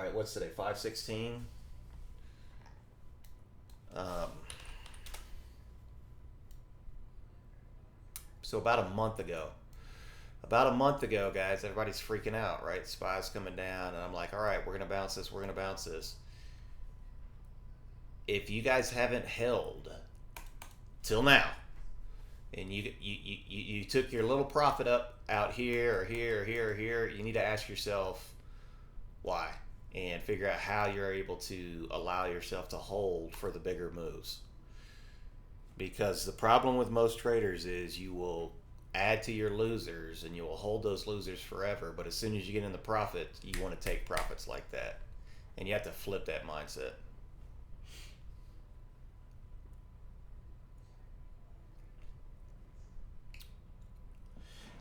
right, what's today? 5/16. Um, so about a month ago. About a month ago, guys, everybody's freaking out, right? SPY's coming down, and I'm like, all right, we're gonna bounce this. We're gonna bounce this. If you guys haven't held till now, and you took your little profit up out here or here or here or here, you need to ask yourself why, and figure out how you're able to allow yourself to hold for the bigger moves. Because the problem with most traders is you will add to your losers and you will hold those losers forever, but as soon as you get in the profit, you want to take profits like that, and you have to flip that mindset.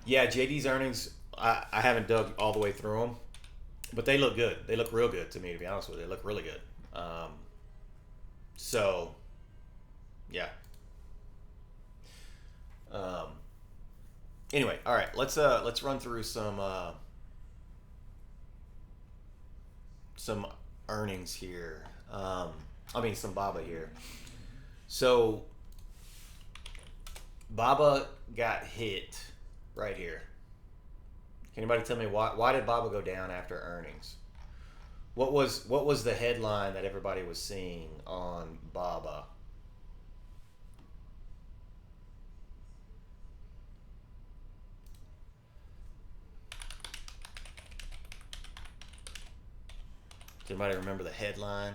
Yeah, JD's earnings, I haven't dug all the way through them, but they look good. They look real good to me, to be honest with you. They look really good. So, yeah. Um, anyway, all right. Let's run through some earnings here. I mean some Baba here. So Baba got hit right here. Can anybody tell me why did Baba go down after earnings? What was the headline that everybody was seeing on Baba? Does anybody remember the headline?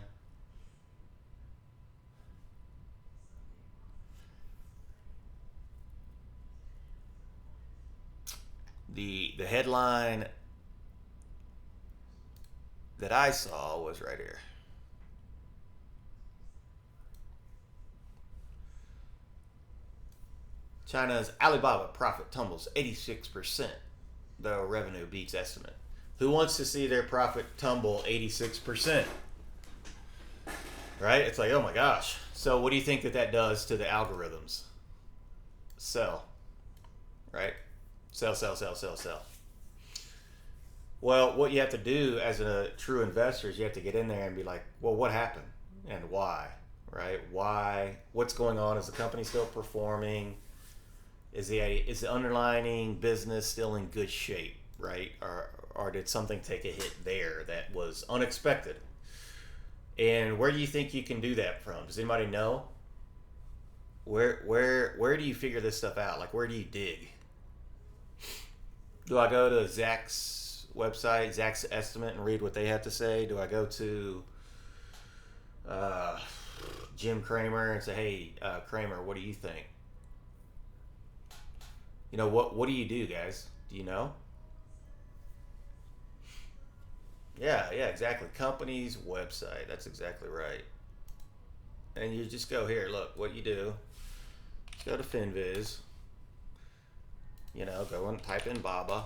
The headline that I saw was right here. China's Alibaba profit tumbles 86%, though revenue beats estimate. Who wants to see their profit tumble 86%? Right? It's like, oh my gosh. So, what do you think that does to the algorithms? Sell, right? Sell, sell, sell, sell, sell. Well, what you have to do as a true investor is you have to get in there and be like, well, what happened and why, right? Why? What's going on? Is the company still performing? Is the underlying business still in good shape, right? Or did something take a hit there that was unexpected? And where do you think you can do that from? Does anybody know? Where do you figure this stuff out? Like, where do you dig? Do I go to Zach's website, Zach's estimate, and read what they have to say? Do I go to uh, Jim Cramer and say, hey, Cramer, what do you think? What do you do, guys? Do you know? Yeah, exactly. Company's website. That's exactly right. And you just go here. Look, what you do. Just go to FinViz. Go and type in Baba.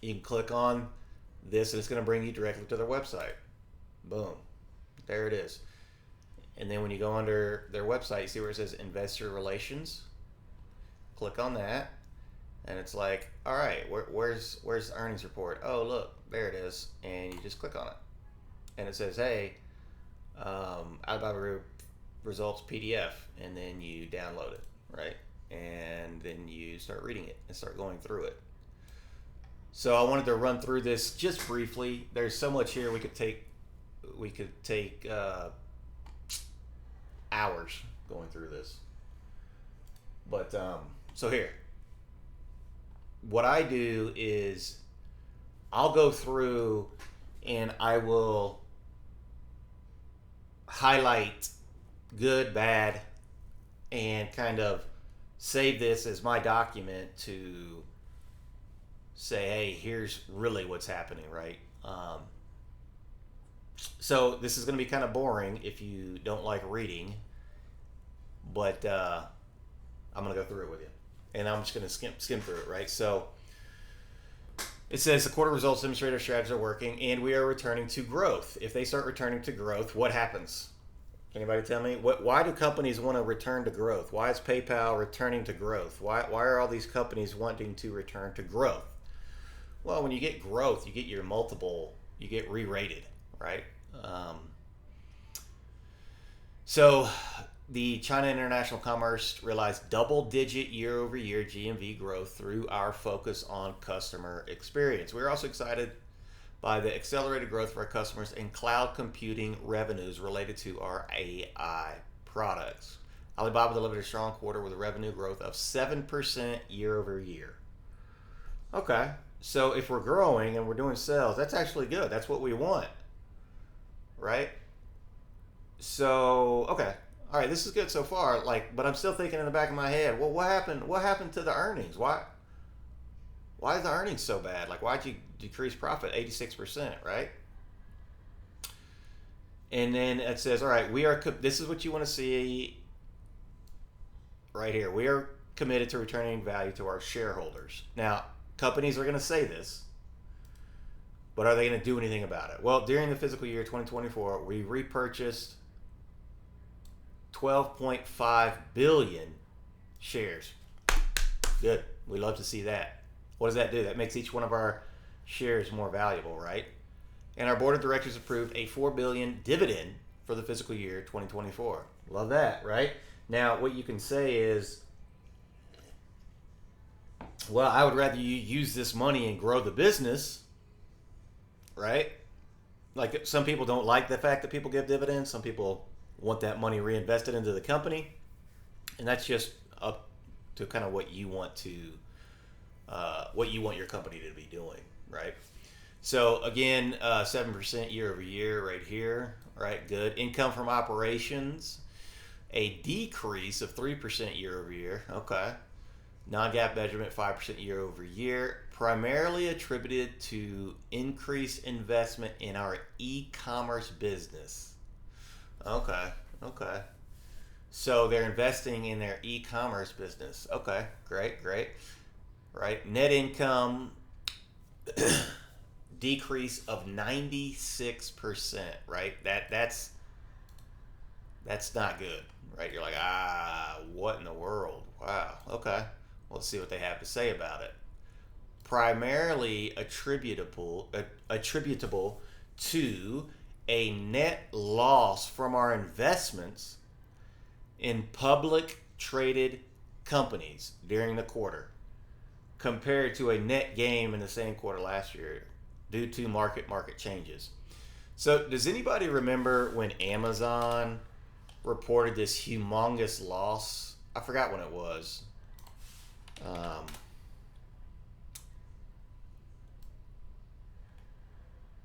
You can click on this, and it's going to bring you directly to their website. Boom. There it is. And then when you go under their website, you see where it says Investor Relations. Click on that, and it's like, all right, where's the earnings report? Oh, look, there it is, and you just click on it, and it says, hey, Alibaba results PDF, and then you download it, right? And then you start reading it and start going through it. So I wanted to run through this just briefly. There's so much here we could take hours going through this. But so here, what I do is I'll go through and I will highlight good, bad, and kind of save this as my document to say, hey, here's really what's happening, right? So this is going to be kind of boring if you don't like reading, but I'm going to go through it with you. And I'm just going to skim through it, right? So it says the quarter results demonstrate our strategies are working and we are returning to growth. If they start returning to growth, what happens? Anybody tell me? Why do companies want to return to growth? Why is PayPal returning to growth? Why are all these companies wanting to return to growth? Well, when you get growth, you get your multiple you get re-rated, right? Um, so the China International Commerce realized double-digit year-over-year GMV growth through our focus on customer experience. We're also excited by the accelerated growth of our customers in cloud computing revenues related to our AI products. Alibaba delivered a strong quarter with a revenue growth of 7% year over year. Okay, so if we're growing and we're doing sales, that's actually good. That's what we want, right? So, okay. All right, this is good so far. Like, but I'm still thinking in the back of my head, well, what happened? What happened to the earnings? Why is the earnings so bad? Like, why'd you decrease profit 86%, right? And then it says, all right, this is what you want to see right here. We are committed to returning value to our shareholders. Now, companies are going to say this, but are they going to do anything about it? Well, during the fiscal year 2024, we repurchased 12.5 billion shares. Good. We love to see that. What does that do? That makes each one of our shares more valuable, right? And our board of directors approved a $4 billion dividend for the fiscal year 2024. Love that, right? Now, what you can say is, well, I would rather you use this money and grow the business, right? Like, some people don't like the fact that people give dividends. Some people want that money reinvested into the company. And that's just up to kind of what you want your company to be doing, right? So again, 7% year over year right here, right? Good. Income from operations, a decrease of 3% year over year. Okay. Non-GAAP measurement, 5% year over year, primarily attributed to increased investment in our e-commerce business. Okay. So they're investing in their e-commerce business. Okay, great. Right. Net income decrease of 96%, right? That's not good, right? You're like, what in the world? Wow. Okay. Well, let's see what they have to say about it. Primarily attributable to a net loss from our investments in public traded companies during the quarter, compared to a net gain in the same quarter last year due to market changes. So does anybody remember when Amazon reported this humongous loss? I forgot when it was.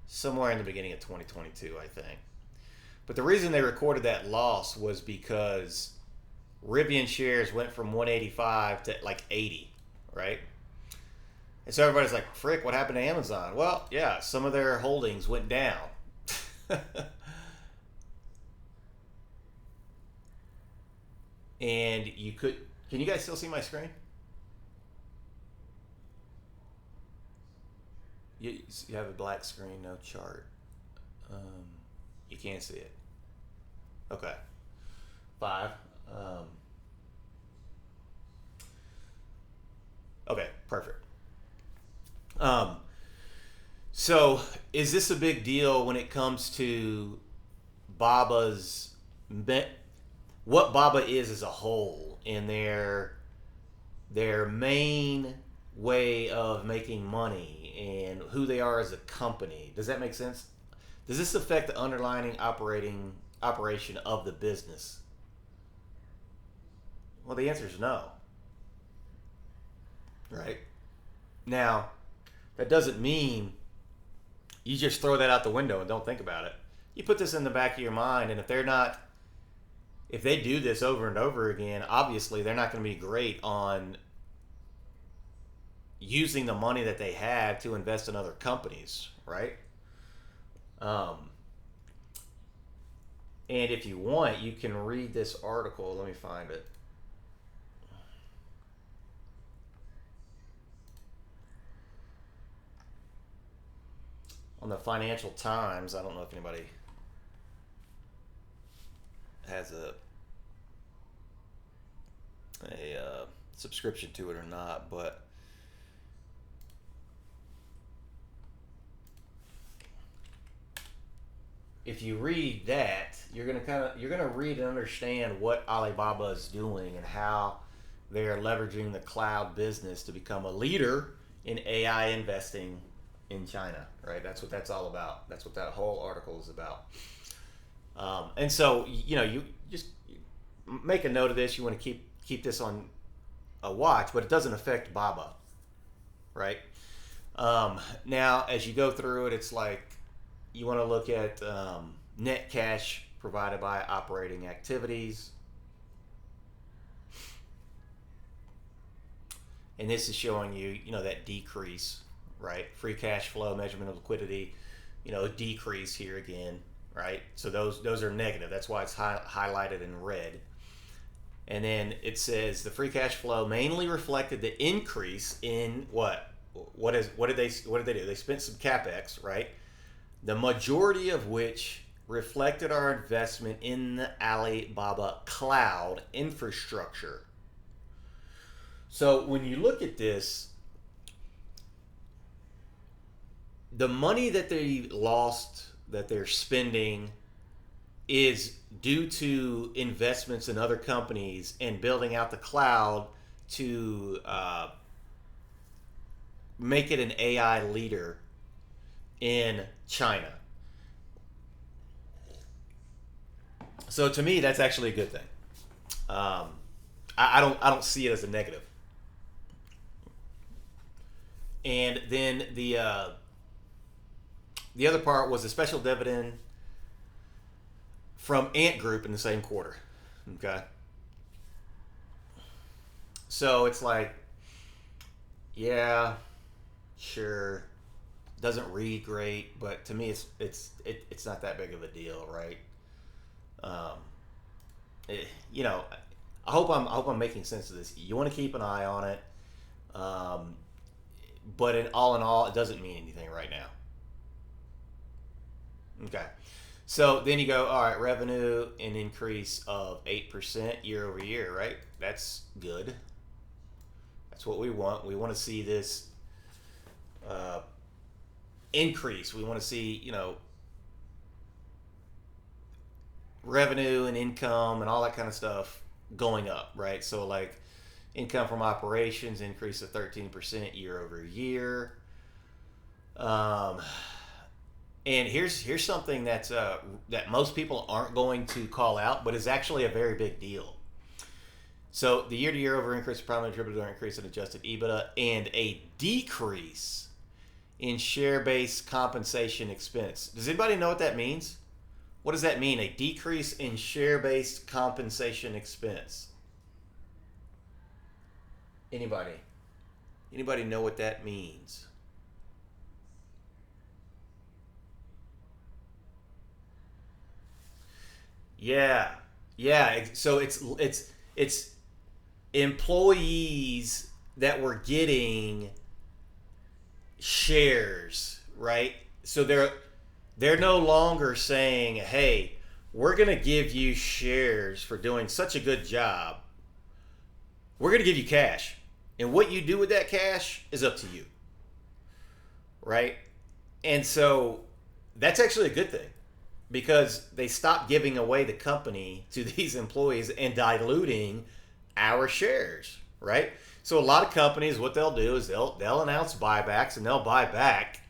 Somewhere in the beginning of 2022, I think. But the reason they recorded that loss was because Rivian shares went from 185 to like 80, right? And so everybody's like, frick, what happened to Amazon? Well, yeah, some of their holdings went down. And can you guys still see my screen? You have a black screen, no chart. You can't see it. Okay. 5. Okay, perfect. So is this a big deal when it comes to Baba's, what Baba is as a whole in their main way of making money and who they are as a company? Does that make sense? Does this affect the underlying operation of the business? Well, the answer is no. Right? Now, that doesn't mean you just throw that out the window and don't think about it. You put this in the back of your mind, and if they do this over and over again, obviously they're not going to be great on using the money that they have to invest in other companies, right? And if you want, you can read this article. Let me find it. On the Financial Times. I don't know if anybody has a subscription to it or not, but if you read that, you're gonna read and understand what Alibaba is doing and how they are leveraging the cloud business to become a leader in AI investing in China. Right? That's what that's all about. That's what that whole article is about. And so you just make a note of this. You want to keep this on a watch, but it doesn't affect Baba, right? Now, as you go through it, it's like you want to look at net cash provided by operating activities. And this is showing you, that decrease, right? Free cash flow, measurement of liquidity, decrease here again, right? So those are negative. That's why it's highlighted in red. And then it says the free cash flow mainly reflected the increase in what? What did they do? They spent some capex, right? The majority of which reflected our investment in the Alibaba cloud infrastructure. So when you look at this, the money that they lost, that they're spending, is due to investments in other companies and building out the cloud to make it an AI leader in China. So to me, that's actually a good thing. I don't see it as a negative. And then the other part was a special dividend from Ant Group in the same quarter. Okay. So it's like, yeah, sure, doesn't read great, but to me, it's not that big of a deal, right? Um, it, you know, I hope I'm making sense of this. You want to keep an eye on it, but in all, it doesn't mean anything right now. Okay. So then you go, all right, revenue an increase of 8% year over year, right? That's good. That's what we want. We want to see this uh, increase. We want to see, revenue and income and all that kind of stuff going up, right? So like income from operations increase of 13% year over year. And here's something that's that most people aren't going to call out, but is actually a very big deal. So the year-to-year over increase is primarily attributed to an increase in adjusted EBITDA and a decrease in share-based compensation expense. Does anybody know what that means? What does that mean? A decrease in share-based compensation expense. Anybody? Anybody know what that means? Yeah, yeah. So it's employees that were getting shares, right? So they're no longer saying, "Hey, we're going to give you shares for doing such a good job. We're going to give you cash, and what you do with that cash is up to you." Right? And so that's actually a good thing because they stopped giving away the company to these employees and diluting our shares, right? So a lot of companies, what they'll do is they'll announce buybacks and they'll buy back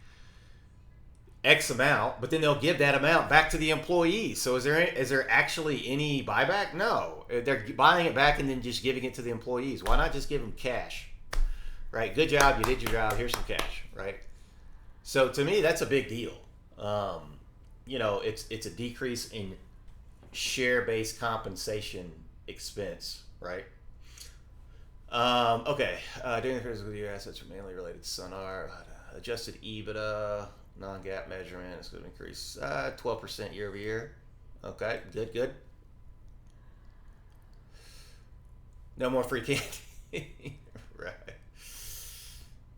X amount, but then they'll give that amount back to the employees. So is there actually any buyback? No, they're buying it back and then just giving it to the employees. Why not just give them cash? Right? Good job, you did your job. Here's some cash, right? So to me, that's a big deal. It's a decrease in share-based compensation expense, right? Okay. During the physical year, assets are mainly related to Sonar. Adjusted EBITDA, non-GAAP measurement, is going to increase 12% year over year. Okay, good. No more free candy. Right.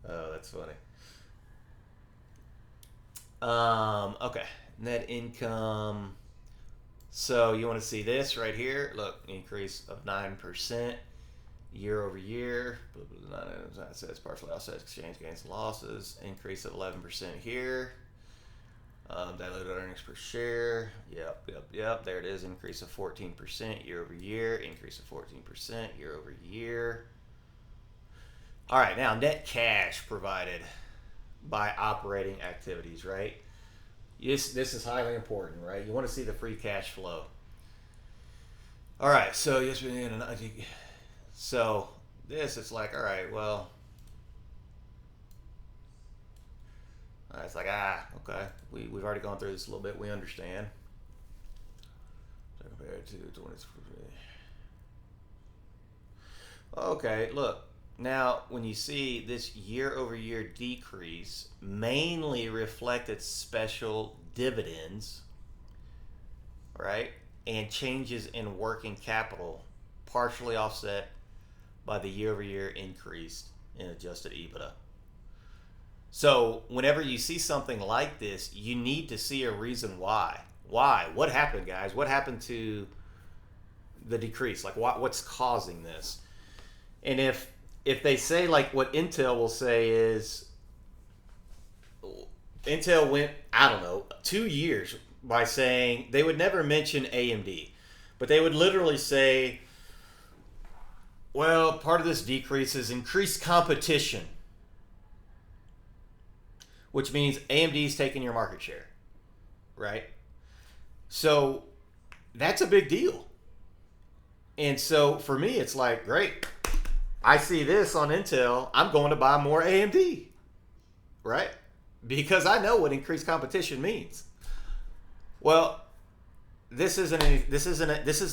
Oh, that's funny. Okay. Net income. So you want to see this right here? Look, increase of 9% year over year. It says partially offset exchange gains and losses. Increase of 11% here. Diluted earnings earnings per share. Yep. There it is. Increase of 14% year over year. Increase of 14% year over year. All right, now net cash provided by operating activities, right? This is highly important, right? You want to see the free cash flow. All right, so yes, so this it's like, all right, well, it's like, okay, we've already gone through this a little bit. We understand. So compared to 2023. Okay, look. Now, when you see this year-over-year decrease mainly reflected special dividends, right, and changes in working capital, partially offset by the year-over-year increase in adjusted EBITDA. So, whenever you see something like this, you need to see a reason why. Why? What happened, guys? What happened to the decrease? Like, what's causing this? And if they say, like what Intel will say is, Intel went, I don't know, 2 years by saying they would never mention AMD, but they would literally say, well, part of this decrease is increased competition, which means AMD's taking your market share, right? So that's a big deal. And so for me, it's like, great. I see this on Intel, I'm going to buy more AMD, right? Because I know what increased competition means. Well, this is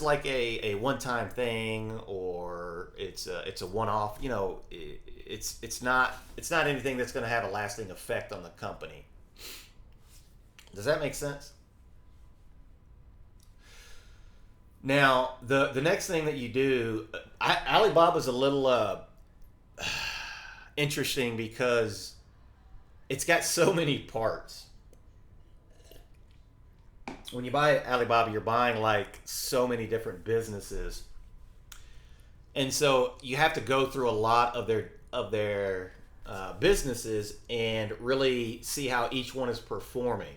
like a one-time thing, or it's a one-off. You know, it's not anything that's going to have a lasting effect on the company. Does that make sense? Now, the next thing that you do, Alibaba's a little interesting because it's got so many parts. When you buy Alibaba, you're buying like so many different businesses, and so you have to go through a lot of their businesses and really see how each one is performing.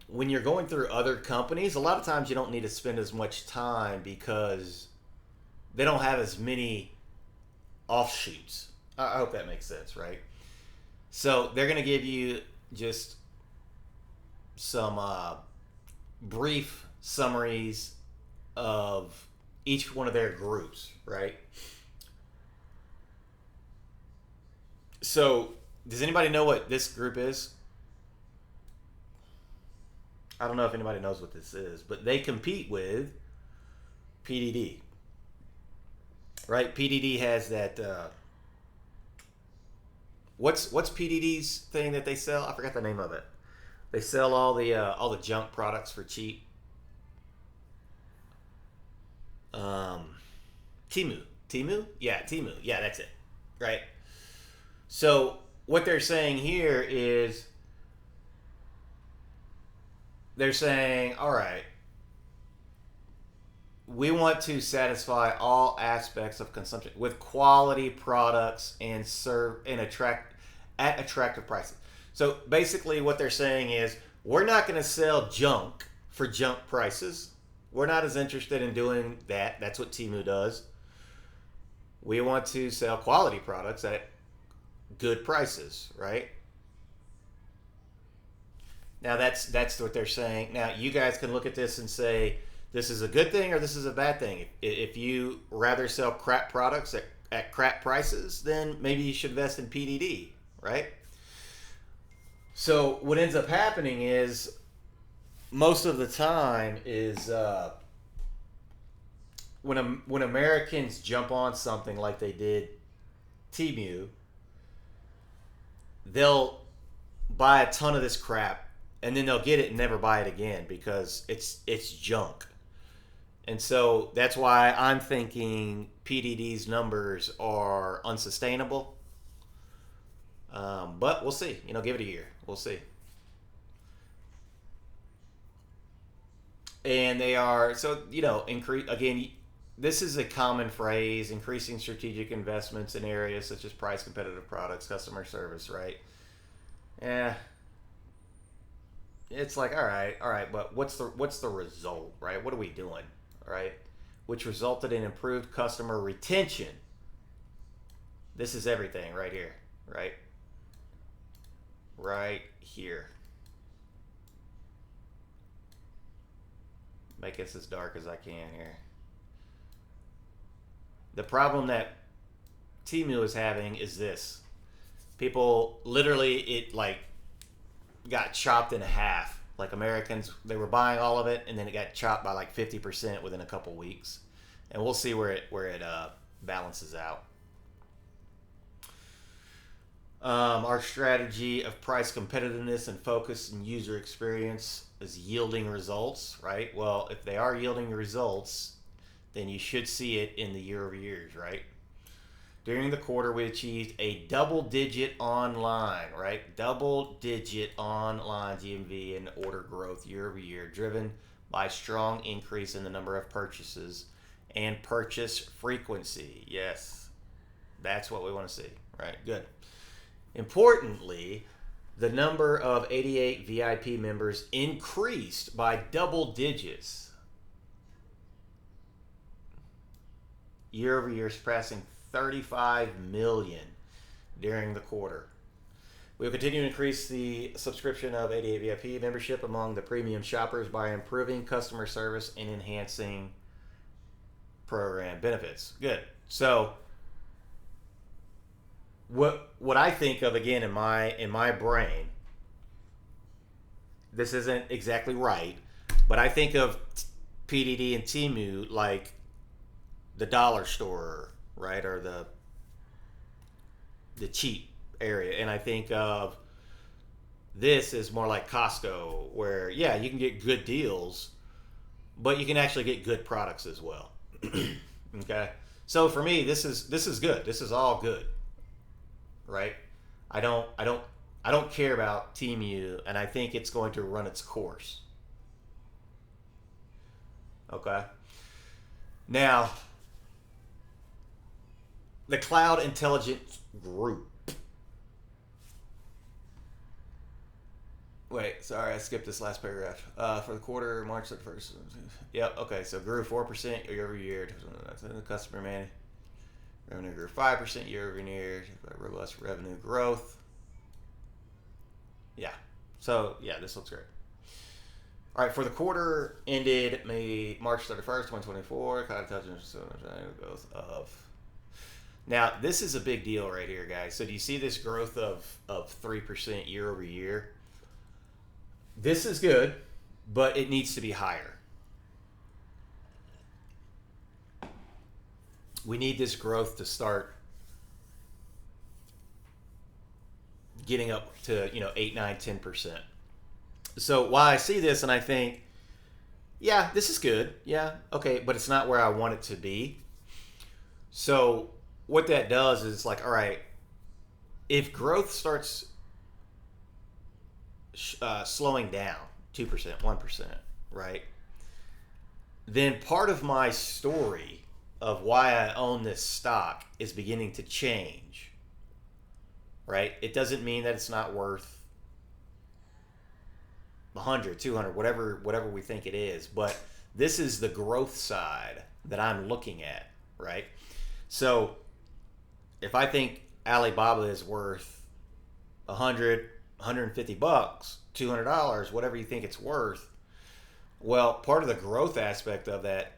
When you're going through other companies, a lot of times you don't need to spend as much time because they don't have as many offshoots. I hope that makes sense, right? So they're going to give you just some brief summaries of each one of their groups, right? So does anybody know what this group is? I don't know if anybody knows what this is, but they compete with PDD, right? PDD has that. What's PDD's thing that they sell? I forgot the name of it. They sell all the junk products for cheap. Temu, yeah, Temu, yeah, that's it, right? So what they're saying here is, they're saying, all right, we want to satisfy all aspects of consumption with quality products and serve and at attractive prices. So basically what they're saying is, we're not going to sell junk for junk prices. We're not as interested in doing that. That's what Temu does. We want to sell quality products at good prices, right? Now that's what they're saying. Now you guys can look at this and say, this is a good thing or this is a bad thing. If you rather sell crap products at crap prices, then maybe you should invest in PDD, right? So what ends up happening is, most of the time is when Americans jump on something like they did Temu, they'll buy a ton of this crap, and then they'll get it and never buy it again because it's junk. And so that's why I'm thinking PDD's numbers are unsustainable. But we'll see. Give it a year. We'll see. And they are, so, increase, again, this is a common phrase, increasing strategic investments in areas such as price competitive products, customer service, right? it's like, all right, but what's the result, right? What are we doing, right? Which resulted in improved customer retention. This is everything right here, right? Right here. Make this as dark as I can here. The problem that Temu is having is this. People literally, it like got chopped in half. Like Americans, they were buying all of it, and then it got chopped by like 50% within a couple weeks. And we'll see where it balances out. Our strategy of price competitiveness and focus and user experience is yielding results, right? Well, if they are yielding results, then you should see it in the year-over-years, right? During the quarter, we achieved a double-digit online, right? Double-digit online GMV and order growth year-over-year, driven by strong increase in the number of purchases and purchase frequency. Yes, that's what we want to see, right? Good. Importantly, the number of 88 VIP members increased by double digits year over year, surpassing 35 million during the quarter. We will continue to increase the subscription of 88 VIP membership among the premium shoppers by improving customer service and enhancing program benefits. Good. So what I think of, again, in my brain, this isn't exactly right, but I think of PDD and Temu like the dollar store, right, or the cheap area, and I think of this is more like Costco, where yeah, you can get good deals, but you can actually get good products as well. Okay, so for me, this is good. This is all good, right? I don't care about Temu, and I think it's going to run its course. Okay, now the Cloud Intelligence Group. Wait, sorry, I skipped this last paragraph. For the quarter, March 31st. Yep, okay, so grew 4% year over year. The customer man revenue grew 5% year over year. Robust revenue growth. Yeah, so yeah, this looks great. All right, for the quarter ended March 31st, 2024, Cloud Intelligence growth of. Now, this is a big deal right here, guys. So do you see this growth of 3% year over year? This is good, but it needs to be higher. We need this growth to start getting up to 8, 9, 10%. So while I see this and I think, yeah, this is good. Yeah, okay, but it's not where I want it to be. So what that does is it's like, all right, if growth starts slowing down 2%, 1%, right? Then part of my story of why I own this stock is beginning to change, right? It doesn't mean that it's not worth 100, 200, whatever we think it is, but this is the growth side that I'm looking at, right? So if I think Alibaba is worth 100, 150 bucks, $200, whatever you think it's worth, well, part of the growth aspect of that,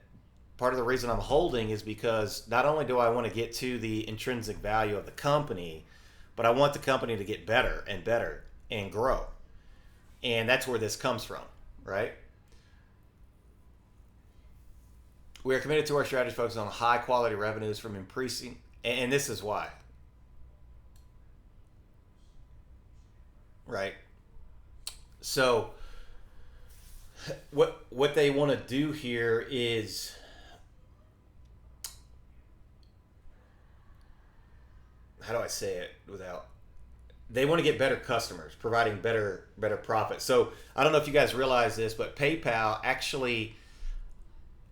part of the reason I'm holding is because not only do I want to get to the intrinsic value of the company, but I want the company to get better and better and grow. And that's where this comes from, right? We are committed to our strategy focusing on high quality revenues from increasing, and this is why. Right? So what they want to do here is how do I say it without they want to get better customers, providing better profit. So I don't know if you guys realize this, but PayPal actually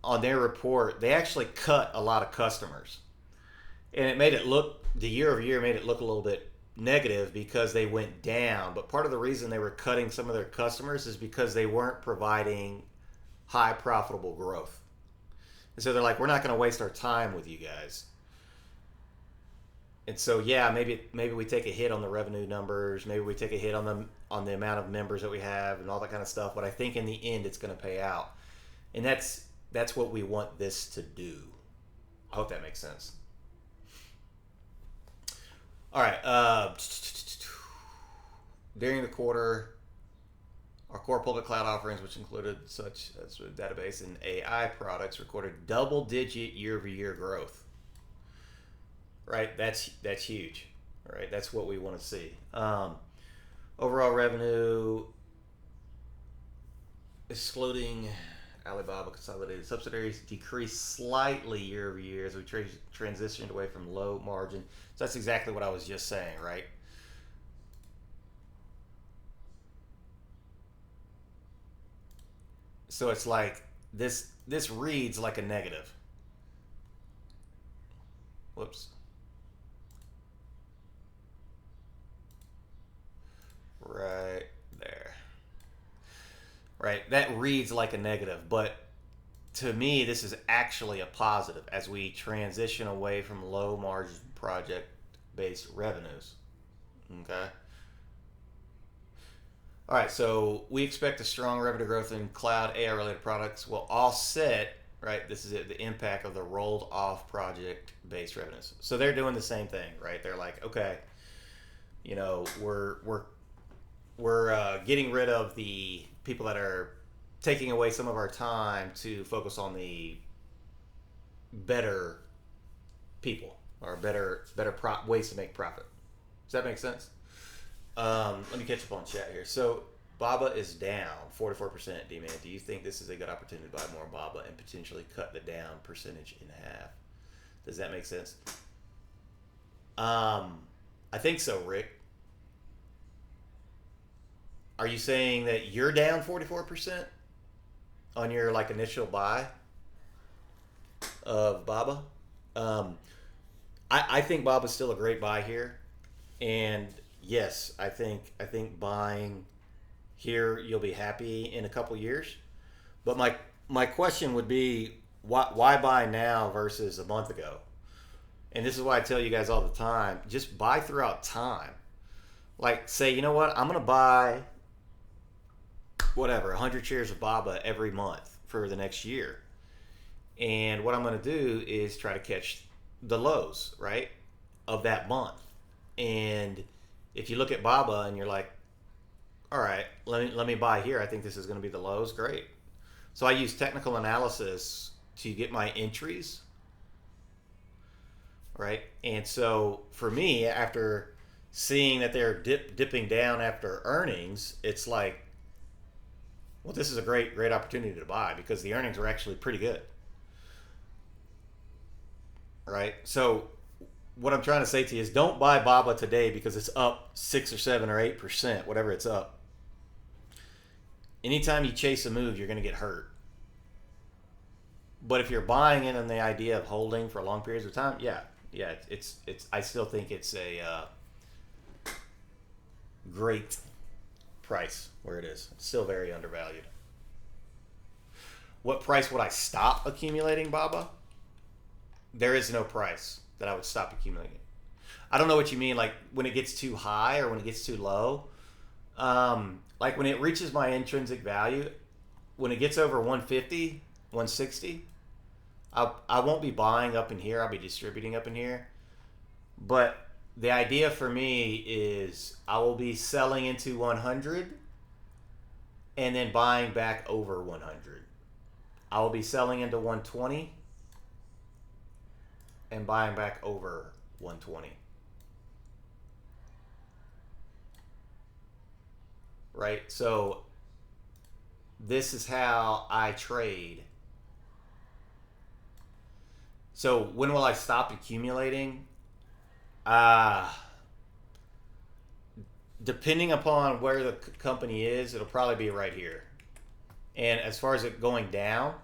on their report, they actually cut a lot of customers. And it made it look the year over year made it look a little bit negative because they went down. But part of the reason they were cutting some of their customers is because they weren't providing high profitable growth. And so they're like, we're not going to waste our time with you guys. And so yeah, maybe we take a hit on the revenue numbers, maybe we take a hit on the amount of members that we have and all that kind of stuff. But I think in the end, it's going to pay out, and that's what we want this to do. I hope that makes sense. All right. During the quarter, our core public cloud offerings, which included such as database and AI products, recorded double-digit year-over-year growth. Right, that's huge. All right, that's what we want to see. Overall revenue, excluding Alibaba consolidated subsidiaries, decreased slightly year over year as we transitioned away from low margin. So that's exactly what I was just saying, right? So it's like this reads like a negative. Whoops. Right there. Right, that reads like a negative, but to me, this is actually a positive as we transition away from low margin project based revenues. Okay. All right, so we expect a strong revenue growth in cloud AI related products will offset, right? This is it, the impact of the rolled off project based revenues. So they're doing the same thing, right? They're like, okay, we're getting rid of the people that are taking away some of our time to focus on the better people or better ways to make profit. Does that make sense? Let me catch up on chat here. So Baba is down 44% demand. Do you think this is a good opportunity to buy more Baba and potentially cut the down percentage in half? Does that make sense? I think so, Rick. Are you saying that you're down 44% on your like initial buy of Baba? Um, I think Baba's still a great buy here, and yes, I think buying here you'll be happy in a couple years. But my question would be why buy now versus a month ago? And this is why I tell you guys all the time: just buy throughout time. Like say, you know what? I'm gonna buy whatever 100 shares of Baba every month for the next year. And what I'm going to do is try to catch the lows, right, of that month. And if you look at Baba and you're like, all right, let me buy here. I think this is going to be the lows. Great. So I use technical analysis to get my entries, right? And so for me, after seeing that they're dipping down after earnings, it's like, well, this is a great opportunity to buy because the earnings are actually pretty good, right? So what I'm trying to say to you is don't buy Baba today because it's up 6 or 7 or 8%, whatever it's up. Anytime you chase a move, you're going to get hurt. But if you're buying in on the idea of holding for long periods of time, yeah, it's I still think it's a great price where it is. It's still very undervalued. What price would I stop accumulating Baba? There is no price that I would stop accumulating. I don't know what you mean, like when it gets too high or when it gets too low. Like when it reaches my intrinsic value, when it gets over 150, 160, I won't be buying up in here. I'll be distributing up in here. But the idea for me is I will be selling into 100 and then buying back over 100. I will be selling into 120 and buying back over 120. Right? So this is how I trade. So when will I stop accumulating? Depending upon where the company is, it'll probably be right here. And as far as it going down,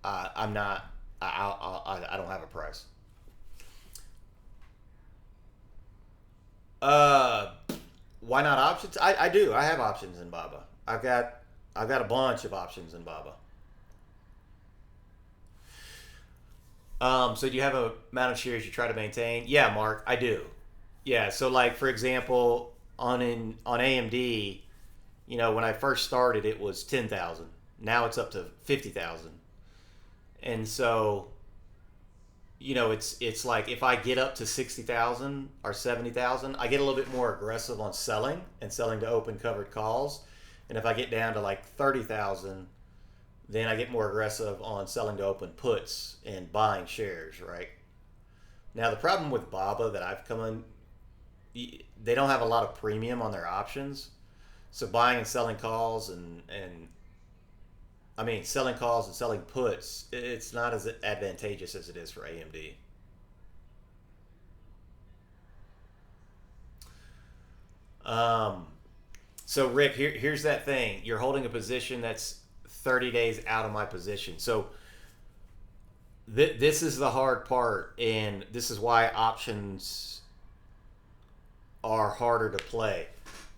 I'm not. I don't have a price. Uh, why not options? I do. I have options in Baba. I've got a bunch of options in Baba. So do you have a amount of shares you try to maintain? Yeah, Mark, I do. Yeah. So like for example, on AMD, when I first started, it was 10,000. Now it's up to 50,000. And so it's like if I get up to 60,000 or 70,000, I get a little bit more aggressive on selling and selling to open covered calls. And if I get down to like 30,000, then I get more aggressive on selling to open puts and buying shares, right? Now the problem with Baba that I've come in, they don't have a lot of premium on their options. So buying and selling calls and I mean selling calls and selling puts, it's not as advantageous as it is for AMD. Um, so Rick, here's that thing. You're holding a position that's 30 days out of my position. So this is the hard part, and this is why options are harder to play.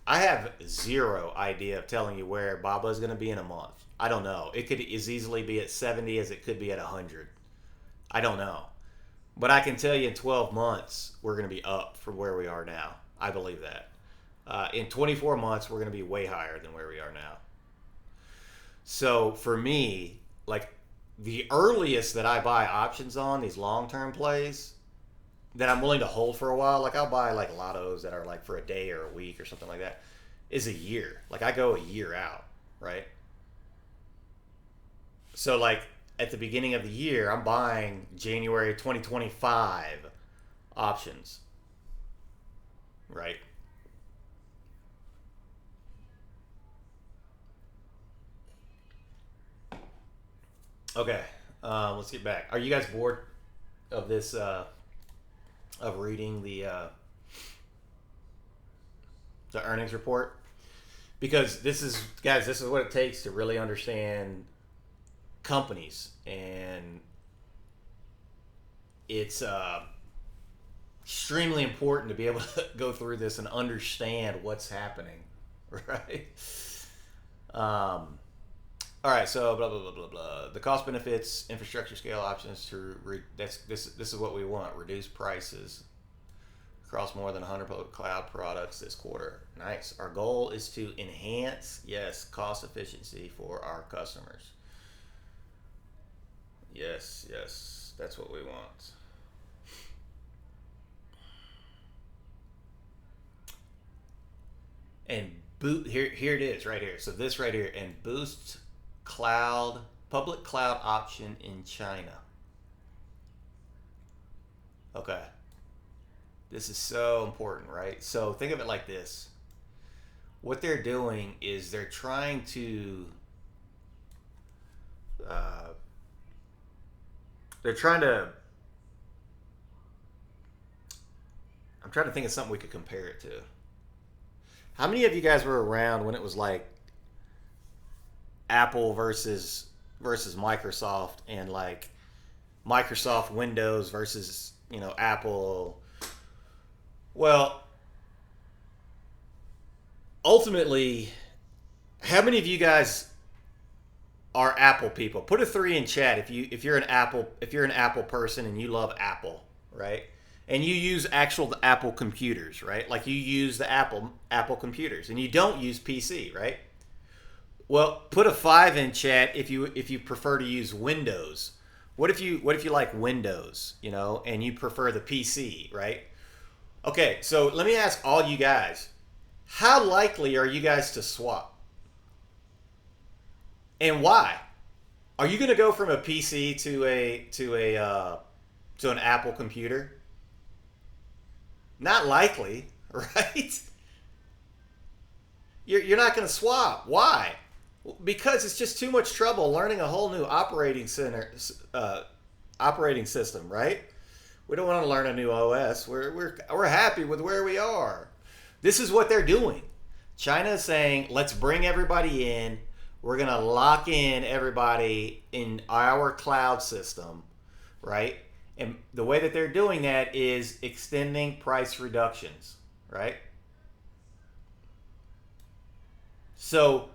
I have zero idea of telling you where Baba is going to be in a month. I don't know. It could as easily be at 70 as it could be at 100. I don't know. But I can tell you in 12 months, we're going to be up from where we are now. I believe that. In 24 months, we're going to be way higher than where we are now. So for me, like the earliest that I buy options on these long term plays that I'm willing to hold for a while, like I'll buy like lottos that are like for a day or a week or something like that, is a year. Like I go a year out, right? So like at the beginning of the year, I'm buying January 2025 options, right? Okay, let's get back. Are you guys bored of this? Of reading the earnings report? Because this is, guys, this is what it takes to really understand companies, and it's extremely important to be able to go through this and understand what's happening, right? Um, all right, so blah blah blah blah blah. The cost benefits, infrastructure scale options that's this is what we want. Reduce prices across more than 100 public cloud products this quarter. Nice. Our goal is to enhance, yes, cost efficiency for our customers. Yes, yes, that's what we want. And here it is right here. So this right here, and boost cloud public cloud option in China. Okay. This is so important, right? So think of it like this. What they're doing is uh, they're trying to I'm trying to think of something we could compare it to. How many of you guys were around when it was like Apple versus Microsoft, and like Microsoft Windows versus Apple? Well, ultimately, how many of you guys are Apple people? Put a 3 in chat if you're an Apple person and you love Apple, right? And you use actual Apple computers, right? Like you use the Apple computers, and you don't use PC, right? Well, put a 5 in chat if you prefer to use Windows. What if you like Windows, and you prefer the PC, right? Okay, so let me ask all you guys, how likely are you guys to swap? And why? Are you going to go from a PC to an Apple computer? Not likely, right? You're not going to swap. Why? Because it's just too much trouble learning a whole new operating system, right? We don't want to learn a new OS. We're happy with where we are. This is what they're doing. China is saying, let's bring everybody in. We're going to lock in everybody in our cloud system, right? And the way that they're doing that is extending price reductions. right? So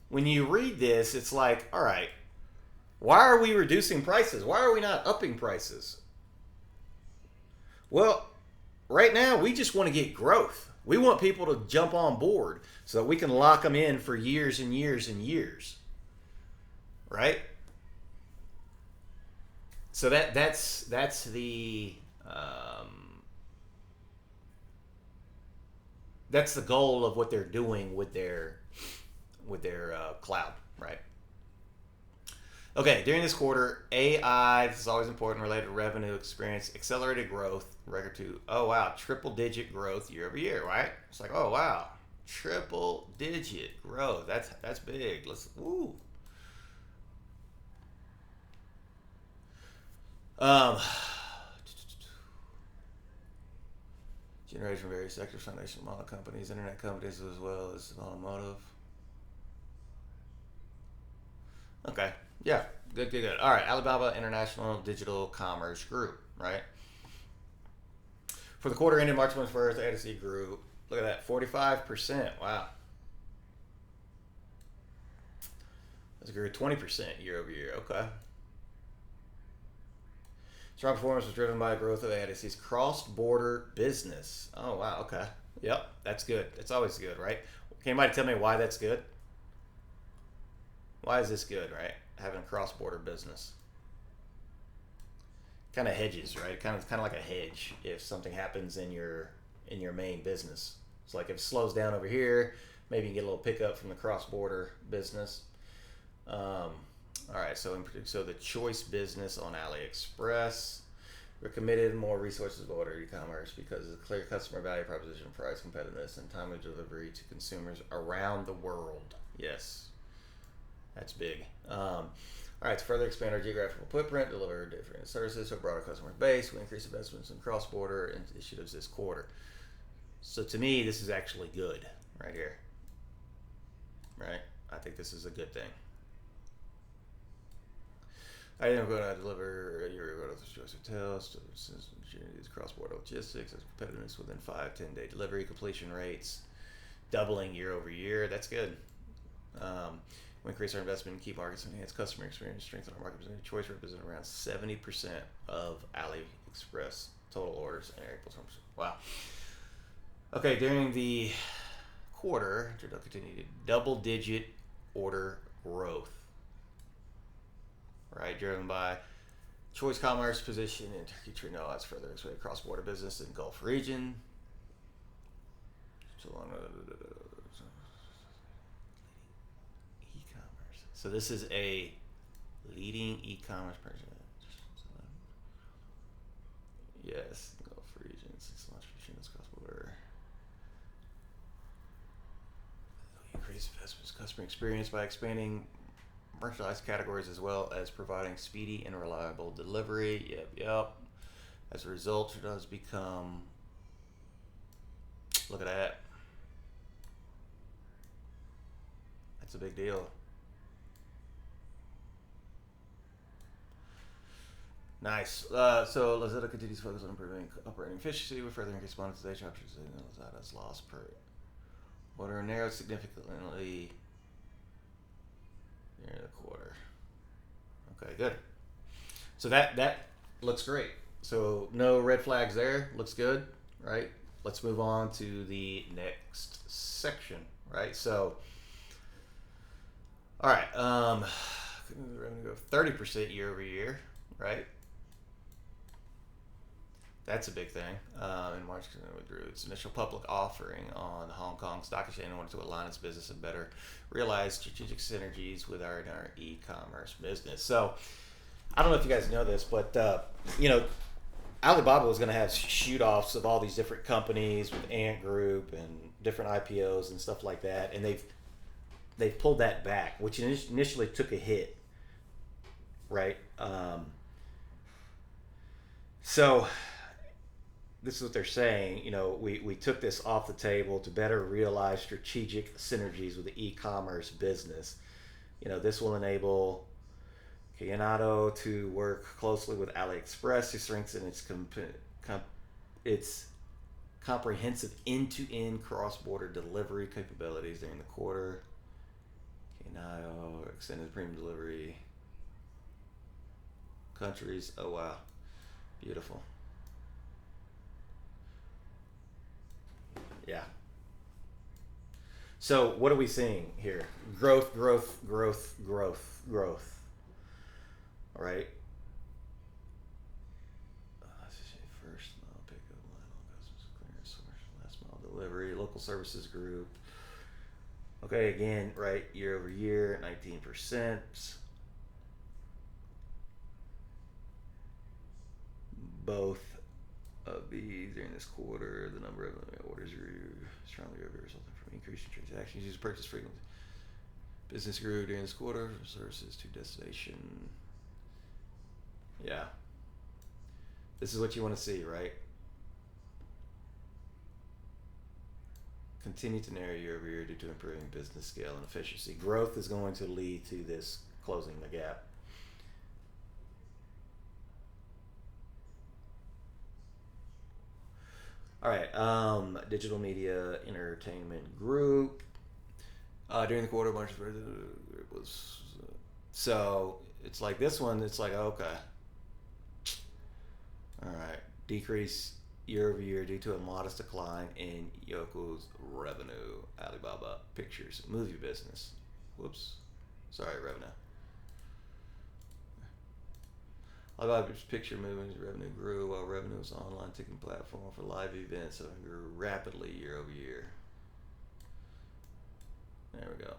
when you read this, it's like, all right, why are we reducing prices? Why are we not upping prices? Well, right now we just want to get growth. We want people to jump on board so that we can lock them in for years and years and years, right? So that's that's the goal of what they're doing with their cloud, right? Okay, during this quarter, AI, this is always important, related to revenue, experience, accelerated growth, record to, oh wow, triple digit growth year over year, right? It's like, oh wow, triple digit growth. That's big. Let's, ooh. Um, Generation from various sectors, foundation model companies, internet companies, as well as automotive. Okay. Yeah. Good, good, good. All right. Alibaba International Digital Commerce Group, right? For the quarter ended March 21st, ADC grew, look at that, 45%. Wow. It grew 20% year over year. Okay. Strong performance was driven by growth of ADC's cross-border business. Oh, wow. Okay. Yep. That's good. That's always good, right? Can anybody tell me why that's good? Why is this good, right? Having a cross-border business. Kind of hedges, right? Kind of like a hedge if something happens in your main business. It's like if it slows down over here, maybe you can get a little pickup from the cross-border business. All right, so the choice business on AliExpress. We're committed more resources to order e-commerce because of the clear customer value proposition, price competitiveness, and timely delivery to consumers around the world. Yes, that's big. All right, to further expand our geographical footprint, deliver different services to a broader customer base, we increase investments in cross-border initiatives this quarter. So to me, this is actually good right here. Right? I think this is a good thing. I am going to deliver your choice hotels, opportunities, cross-border logistics, competitiveness within 5-10 day delivery completion rates, doubling year over year. That's good. We increase our investment in key markets and enhance customer experience, strengthen our market position. Choice represents around 70% of AliExpress total orders in April. Wow. Okay, during the quarter, Trudeau continued double-digit order growth. Right, driven by choice commerce position in Turkey. Trudeau has further expanded cross-border business in Gulf region. E-commerce. So this is a leading e-commerce person. Yes, Gulf regions. It's launch cross-border. Increase investments, customer experience by expanding merchandise categories as well as providing speedy and reliable delivery. Yep. As a result, it does become. Look at that. That's a big deal. Nice. So Lazada continues to focus on improving operating efficiency with further increased monetization options. Lazada's loss per order narrowed significantly near the quarter. Okay, good. So that looks great. So no red flags there. Looks good, right? Let's move on to the next section, right? So, all right, revenue go 30% year over year, right? That's a big thing. In March, it withdrew its initial public offering on the Hong Kong Stock Exchange in order to align its business and better realize strategic synergies with our e-commerce business. So, I don't know if you guys know this, but Alibaba was going to have shoot-offs of all these different companies with Ant Group and different IPOs and stuff like that, and they've pulled that back, which initially took a hit, right? So this is what they're saying. We took this off the table to better realize strategic synergies with the e-commerce business. This will enable Kayanato to work closely with AliExpress to strengthen its comprehensive end-to-end cross-border delivery capabilities during the quarter. KNIO, extended premium delivery countries. Oh wow, beautiful. Yeah. So what are we seeing here? Growth, growth, growth, growth, growth. All right. First mile pickup line, all customers clearance source, last mile delivery, local services group. Okay, again, right, year over year, 19%. Both of these during this quarter, the number of orders grew strongly over resulting from increasing transactions, user purchase frequency. Business grew during this quarter, services to destination. Yeah. This is what you want to see, right? Continue to narrow year over year due to improving business scale and efficiency. Growth is going to lead to this closing the gap. All right, digital media entertainment group. During the quarter, March it was so it's like this one. It's like okay, all right, decrease year over year due to a modest decline in Yoko's revenue. Alibaba Pictures movie business. Whoops, sorry, revenue. Alibaba's picture movies revenue grew while revenue was an online ticketing platform for live events, so it grew rapidly year over year. There we go.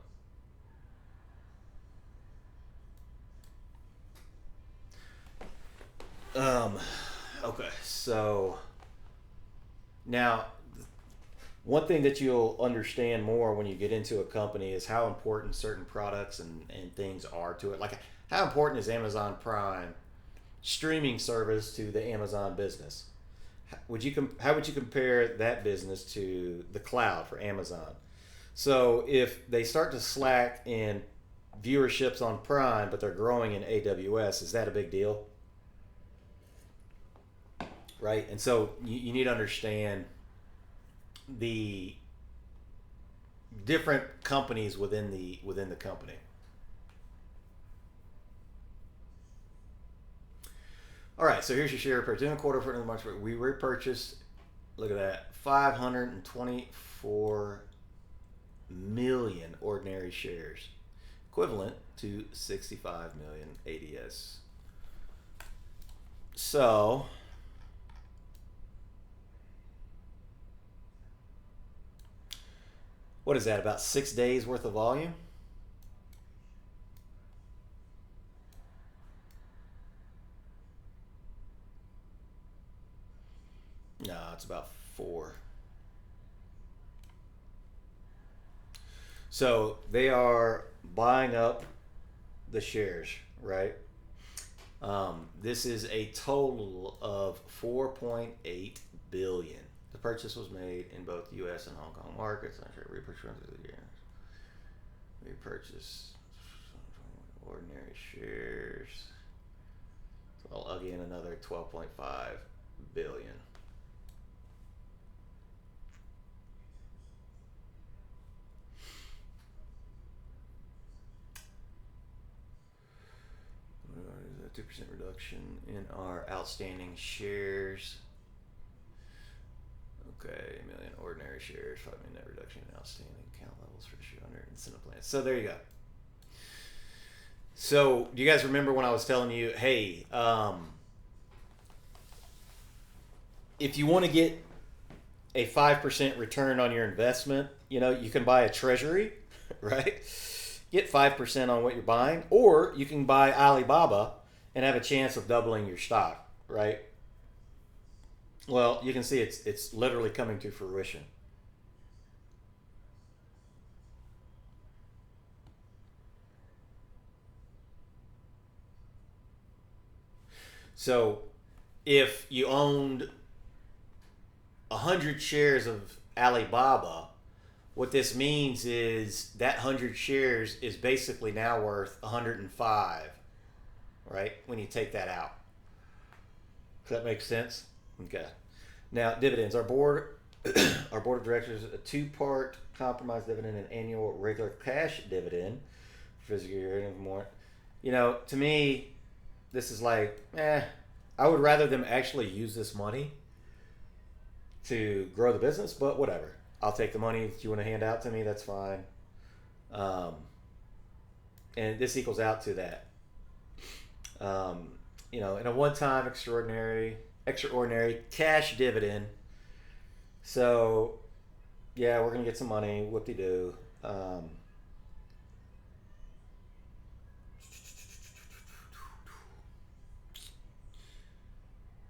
Okay, so now one thing that you'll understand more when you get into a company is how important certain products and things are to it. Like, how important is Amazon Prime streaming service to the Amazon business? How would you compare that business to the cloud for Amazon? So if they start to slack in viewerships on Prime, but they're growing in AWS, is that a big deal? Right? And so you need to understand the different companies within the company. All right, so here's your share repurchase. In a quarter for the month, we repurchased. Look at that, 524 million ordinary shares, equivalent to 65 million ADS. So what is that? About 6 days worth of volume? No, it's about 4. So they are buying up the shares, right? This is a total of 4.8 billion. The purchase was made in both U.S. and Hong Kong markets. I'm sure repurchase ordinary shares. So again, another 12.5 billion. A 2% reduction in our outstanding shares. Okay, a million ordinary shares, 5 million net reduction in outstanding count levels for issue under incentive plans. So there you go. So do you guys remember when I was telling you, hey, if you want to get a 5% return on your investment, you can buy a treasury, right? Get 5% on what you're buying, or you can buy Alibaba and have a chance of doubling your stock, right? Well, you can see it's literally coming to fruition. So if you owned 100 shares of Alibaba, what this means is that 100 shares is basically now worth 105, right? When you take that out. Does that make sense? Okay. Now, dividends. Our board Our board of directors a two-part compromise dividend and annual regular cash dividend for fiscal year and more. You know, to me, this is like, I would rather them actually use this money to grow the business, but whatever. I'll take the money that you want to hand out to me. That's fine. Um, and this equals out to that. You know, in a one-time extraordinary cash dividend. So, yeah, we're gonna get some money. Whoop-de-doo.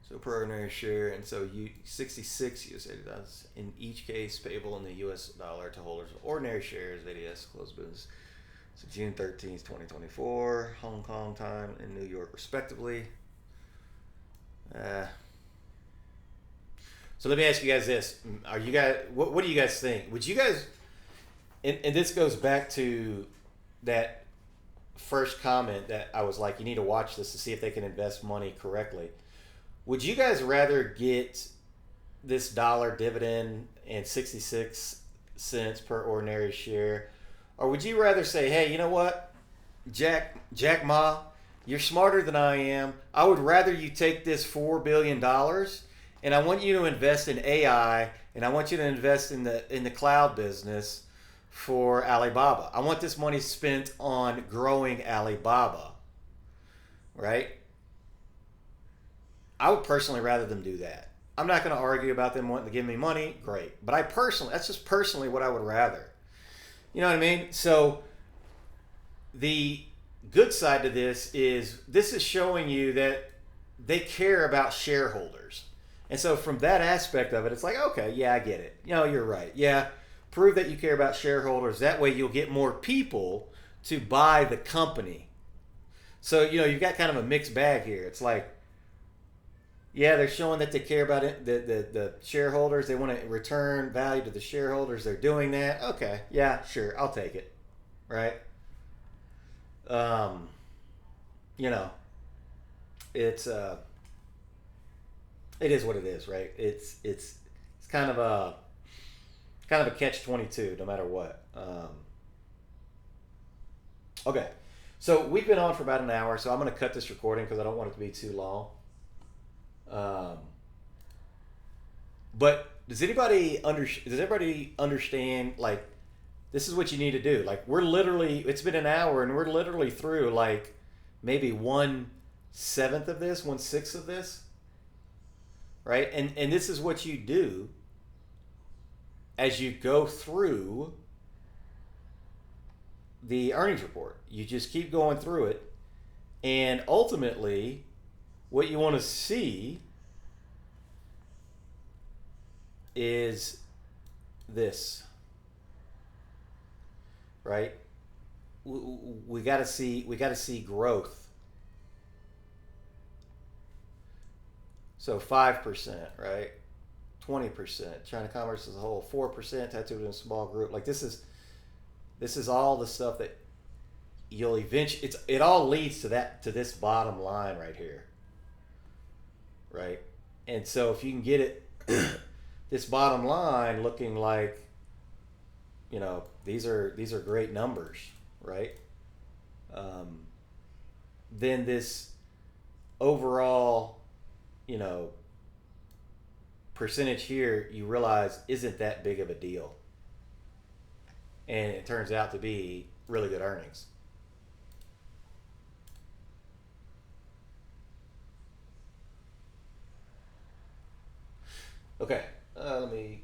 So per ordinary share, and so 66 USA dollars in each case payable in the U.S. dollar to holders of ordinary shares. ADS close business. So June 13th, 2024, Hong Kong time and New York respectively. So let me ask you guys this: Are you guys? What do you guys think? Would you guys? And this goes back to that first comment that I was like, you need to watch this to see if they can invest money correctly. Would you guys rather get this dollar dividend and 66 cents per ordinary share, or would you rather say, hey, you know what, Jack Ma, you're smarter than I am. I would rather you take this $4 billion, and I want you to invest in AI, and I want you to invest in the cloud business for Alibaba. I want this money spent on growing Alibaba, right? I would personally rather them do that. I'm not going to argue about them wanting to give me money. Great. But that's just personally what I would rather. You know what I mean? So the good side to this is showing you that they care about shareholders. And so from that aspect of it, it's like, okay, yeah, I get it. You know, you're right. Yeah, prove that you care about shareholders. That way you'll get more people to buy the company. So, you know, you've got kind of a mixed bag here. It's like, yeah, they're showing that they care about it, the shareholders. They want to return value to the shareholders. They're doing that. Okay, yeah, sure, I'll take it. Right? You know, it's it is what it is, right? It's kind of a catch-22, no matter what. Okay, so we've been on for about an hour, so I'm going to cut this recording because I don't want it to be too long. But does everybody understand, like, this is what you need to do? Like, it's been an hour and we're literally through like maybe 1/7 of this, 1/6 of this, right? And this is what you do as you go through the earnings report. You just keep going through it, and ultimately what you want to see is this, right? We got to see growth. So 5%, right? 20%. China commerce as a whole, 4%. Tattooed in a small group. Like, this is all the stuff that you'll eventually. It all leads to this bottom line right here. Right? And so if you can get it, this bottom line looking like, you know, these are great numbers, right? Then this overall, you know, percentage here, you realize isn't that big of a deal. And it turns out to be really good earnings. Okay, let me